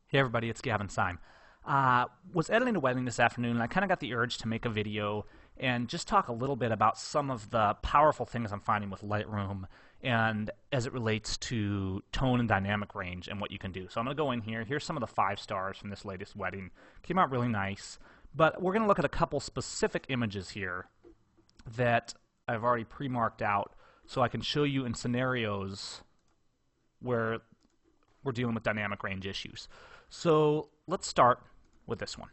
Hey everybody, it's Gavin Syme. Was editing a wedding this afternoon and I kind of got the urge to make a video and just talk a little bit about some of the powerful things I'm finding with Lightroom and as it relates to tone and dynamic range and what you can do. So I'm going to go in here. Here's some of the 5 stars from this latest wedding. Came out really nice, but we're going to look at a couple specific images here that I've already pre-marked out so I can show you in scenarios where we're dealing with dynamic range issues. So let's start with this one.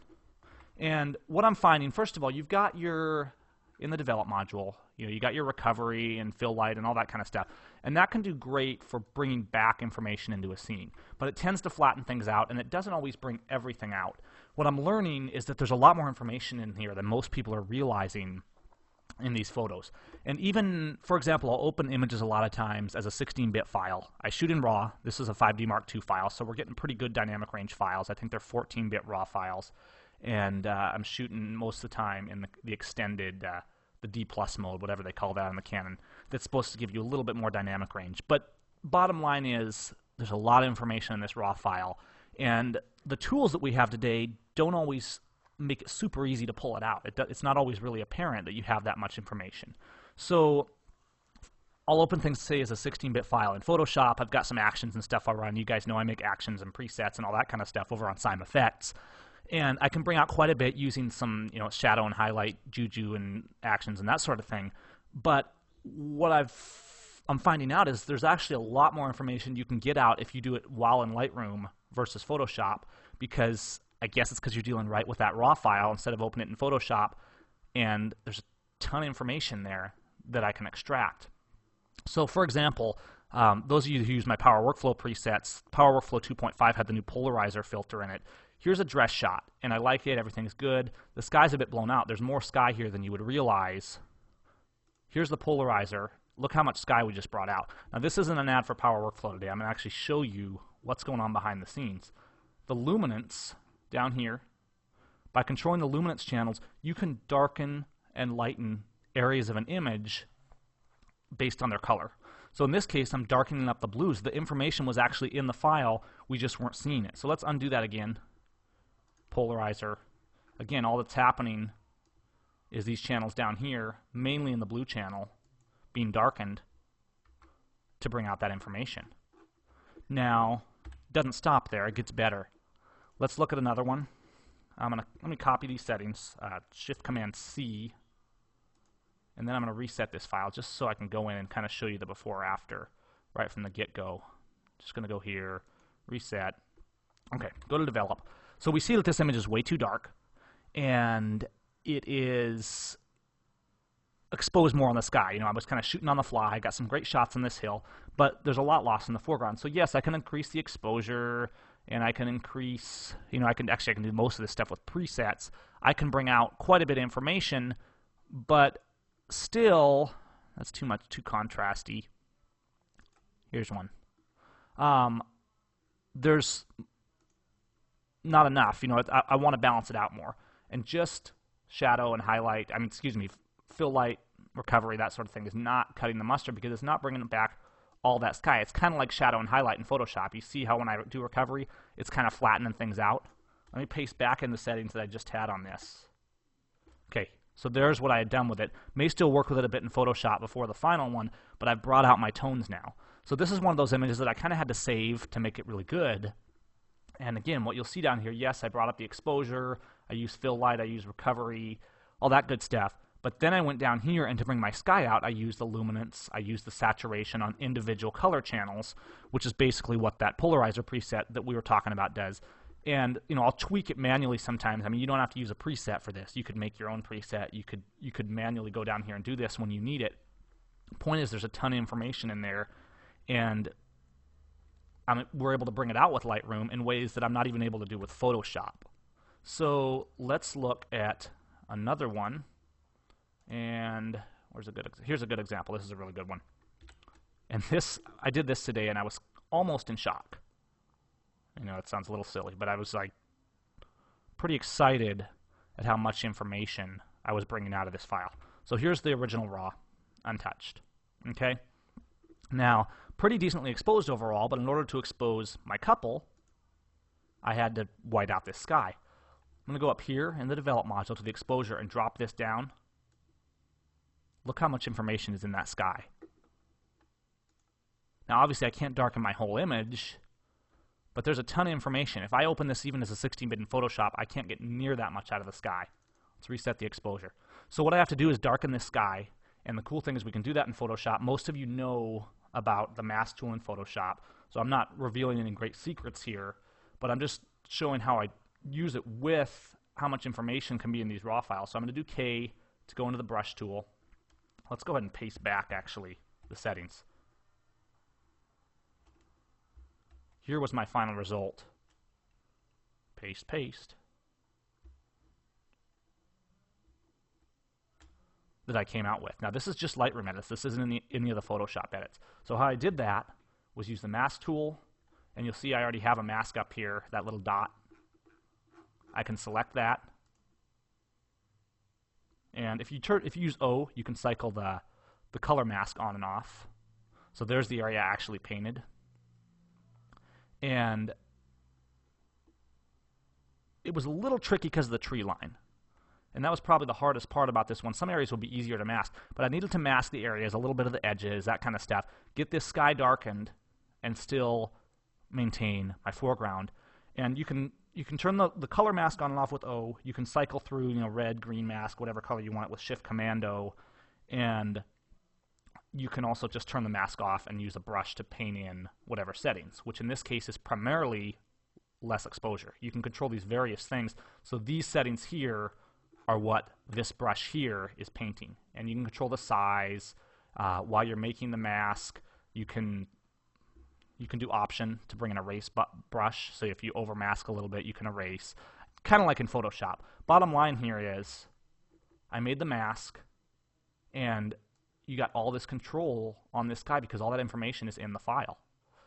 And what I'm finding, first of all, you've got your, in the develop module, you got your recovery and fill light and all that kind of stuff. And that can do great for bringing back information into a scene. But it tends to flatten things out, and it doesn't always bring everything out. What I'm learning is that there's a lot more information in here than most people are realizing in these photos. And even, for example, I'll open images a lot of times as a 16-bit file. I shoot in RAW. This is a 5D Mark II file, so we're getting pretty good dynamic range files. I think they're 14-bit RAW files. And I'm shooting most of the time in the extended, the D+ mode, whatever they call that in the Canon. That's supposed to give you a little bit more dynamic range. But bottom line is, there's a lot of information in this RAW file. And the tools that we have today don't always make it super easy to pull it out. It's not always really apparent that you have that much information. So I'll open things, say, as a 16-bit file. In Photoshop, I've got some actions and stuff I run. You guys know I make actions and presets and all that kind of stuff over on Syme Effects. And I can bring out quite a bit using some, shadow and highlight, juju and actions and that sort of thing. But what I'm finding out is there's actually a lot more information you can get out if you do it while in Lightroom versus Photoshop, because I guess it's because you're dealing right with that RAW file instead of opening it in Photoshop, and there's a ton of information there that I can extract. So for example, those of you who use my Power Workflow presets, Power Workflow 2.5 had the new Polarizer Filter in it. Here's a dress shot, and I like it, everything's good. The sky's a bit blown out. There's more sky here than you would realize. Here's the polarizer. Look how much sky we just brought out. Now this isn't an ad for Power Workflow today. I'm going to actually show you what's going on behind the scenes. The luminance down here, by controlling the luminance channels, you can darken and lighten areas of an image based on their color. So in this case, I'm darkening up the blues. The information was actually in the file, we just weren't seeing it. So let's undo that again. Polarizer. Again, all that's happening is these channels down here, mainly in the blue channel, being darkened to bring out that information. Now, it doesn't stop there, it gets better. Let's look at another one. Let me copy these settings, Shift-Command-C, and then I'm going to reset this file just so I can go in and kind of show you the before-after right from the get-go. Just going to go here, reset. Okay, go to Develop. So we see that this image is way too dark, and it is exposed more on the sky. I was kind of shooting on the fly, got some great shots on this hill, but there's a lot lost in the foreground. So yes, I can increase the exposure, and I can increase, I can do most of this stuff with presets. I can bring out quite a bit of information, but still, that's too much, too contrasty. Here's one. There's not enough, I want to balance it out more. And just shadow and highlight, fill light, recovery, that sort of thing is not cutting the mustard because it's not bringing back all that sky. It's kind of like shadow and highlight in Photoshop. You see how when I do recovery, it's kind of flattening things out. Let me paste back in the settings that I just had on this. Okay, so there's what I had done with it. May still work with it a bit in Photoshop before the final one, but I've brought out my tones now. So this is one of those images that I kind of had to save to make it really good. And again, what you'll see down here, yes, I brought up the exposure, I used fill light, I used recovery, all that good stuff. But then I went down here, and to bring my sky out, I used the luminance, I used the saturation on individual color channels, which is basically what that polarizer preset that we were talking about does. And I'll tweak it manually sometimes. You don't have to use a preset for this. You could make your own preset. You could manually go down here and do this when you need it. The point is, there's a ton of information in there, and we're able to bring it out with Lightroom in ways that I'm not even able to do with Photoshop. So let's look at another one. And here's a good example. This is a really good one. And I did this today, and I was almost in shock. It sounds a little silly, but I was pretty excited at how much information I was bringing out of this file. So here's the original RAW, untouched. Okay. Now, pretty decently exposed overall, but in order to expose my couple, I had to white out this sky. I'm going to go up here in the develop module to the exposure and drop this down. Look how much information is in that sky. Now obviously I can't darken my whole image, but there's a ton of information. If I open this even as a 16-bit in Photoshop, I can't get near that much out of the sky. Let's reset the exposure. So what I have to do is darken this sky, and the cool thing is we can do that in Photoshop. Most of you know about the mask tool in Photoshop, so I'm not revealing any great secrets here, but I'm just showing how I use it with how much information can be in these raw files. So I'm going to do K to go into the brush tool. Let's go ahead and paste back, actually, the settings. Here was my final result. Paste, paste. That I came out with. Now this is just Lightroom edits. This isn't any of the Photoshop edits. So how I did that was use the mask tool, and you'll see I already have a mask up here, that little dot. I can select that. And if you use O, you can cycle the color mask on and off. So there's the area I actually painted. And it was a little tricky because of the tree line. And that was probably the hardest part about this one. Some areas will be easier to mask, but I needed to mask the areas, a little bit of the edges, that kind of stuff. Get this sky darkened and still maintain my foreground. And you can turn the color mask on and off with O. You can cycle through, red, green mask, whatever color you want it with Shift-Command-O. And you can also just turn the mask off and use a brush to paint in whatever settings, which in this case is primarily less exposure. You can control these various things. So these settings here are what this brush here is painting. And you can control the size. While you're making the mask, you can do Option to bring an erase brush. So if you overmask a little bit, you can erase. Kind of like in Photoshop. Bottom line here is, I made the mask, and you got all this control on this guy because all that information is in the file.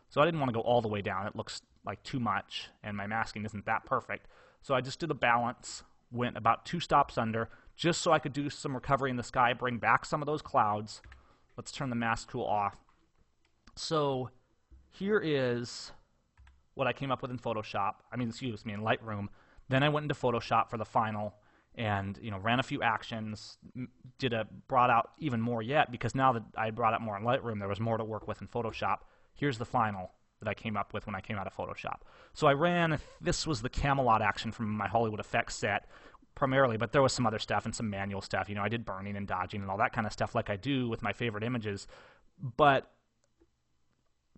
So I didn't want to go all the way down. It looks like too much, and my masking isn't that perfect. So I just did a balance, went about 2 stops under, just so I could do some recovery in the sky, bring back some of those clouds. Let's turn the mask tool off. So here is what I came up with in Photoshop. in Lightroom. Then I went into Photoshop for the final, and ran a few actions, brought out even more yet, because now that I brought out more in Lightroom, there was more to work with in Photoshop. Here's the final that I came up with when I came out of Photoshop. So I ran, this was the Camelot action from my Hollywood Effects set, primarily, but there was some other stuff and some manual stuff. I did burning and dodging and all that kind of stuff like I do with my favorite images, but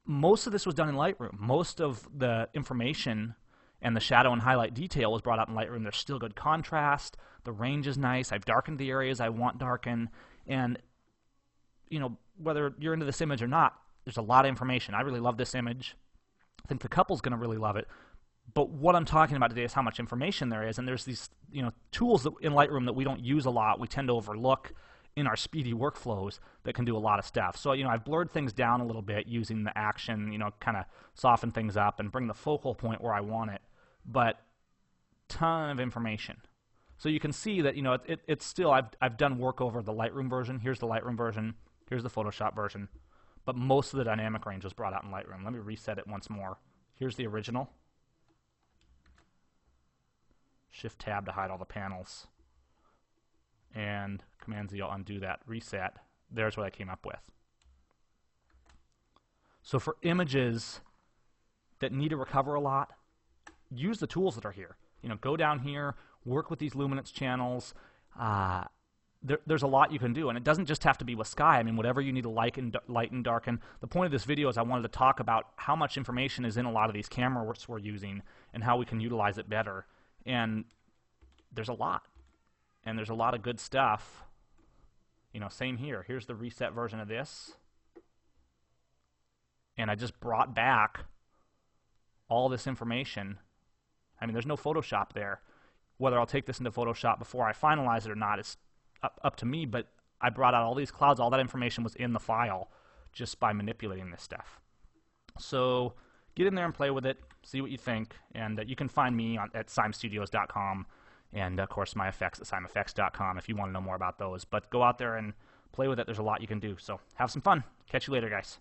most of this was done in Lightroom. Most of the information and the shadow and highlight detail was brought out in Lightroom. There's still good contrast. The range is nice. I've darkened the areas I want darken. And, whether you're into this image or not, there's a lot of information. I really love this image. I think the couple's going to really love it. But what I'm talking about today is how much information there is. And there's these, tools in Lightroom that we don't use a lot. We tend to overlook in our speedy workflows that can do a lot of stuff. So, I've blurred things down a little bit using the action, kind of soften things up and bring the focal point where I want it. But ton of information. So you can see that, it's still, I've done work over the Lightroom version. Here's the Lightroom version. Here's the Photoshop version. But most of the dynamic range was brought out in Lightroom. Let me reset it once more. Here's the original. Shift-Tab to hide all the panels. And Command-Z will undo that. Reset. There's what I came up with. So for images that need to recover a lot, use the tools that are here. Go down here, work with these Luminance channels. There's a lot you can do, and it doesn't just have to be with sky. Whatever you need to light and darken. The point of this video is I wanted to talk about how much information is in a lot of these cameras we're using and how we can utilize it better. And there's a lot. And there's a lot of good stuff. Same here. Here's the reset version of this. And I just brought back all this information. There's no Photoshop there. Whether I'll take this into Photoshop before I finalize it or not is up to me, but I brought out all these clouds. All that information was in the file just by manipulating this stuff. So get in there and play with it, see what you think, and you can find me at simstudios.com, and of course my effects at simeffects.com if you want to know more about those. But go out there and play with it. There's a lot you can do. So have some fun. Catch you later, guys.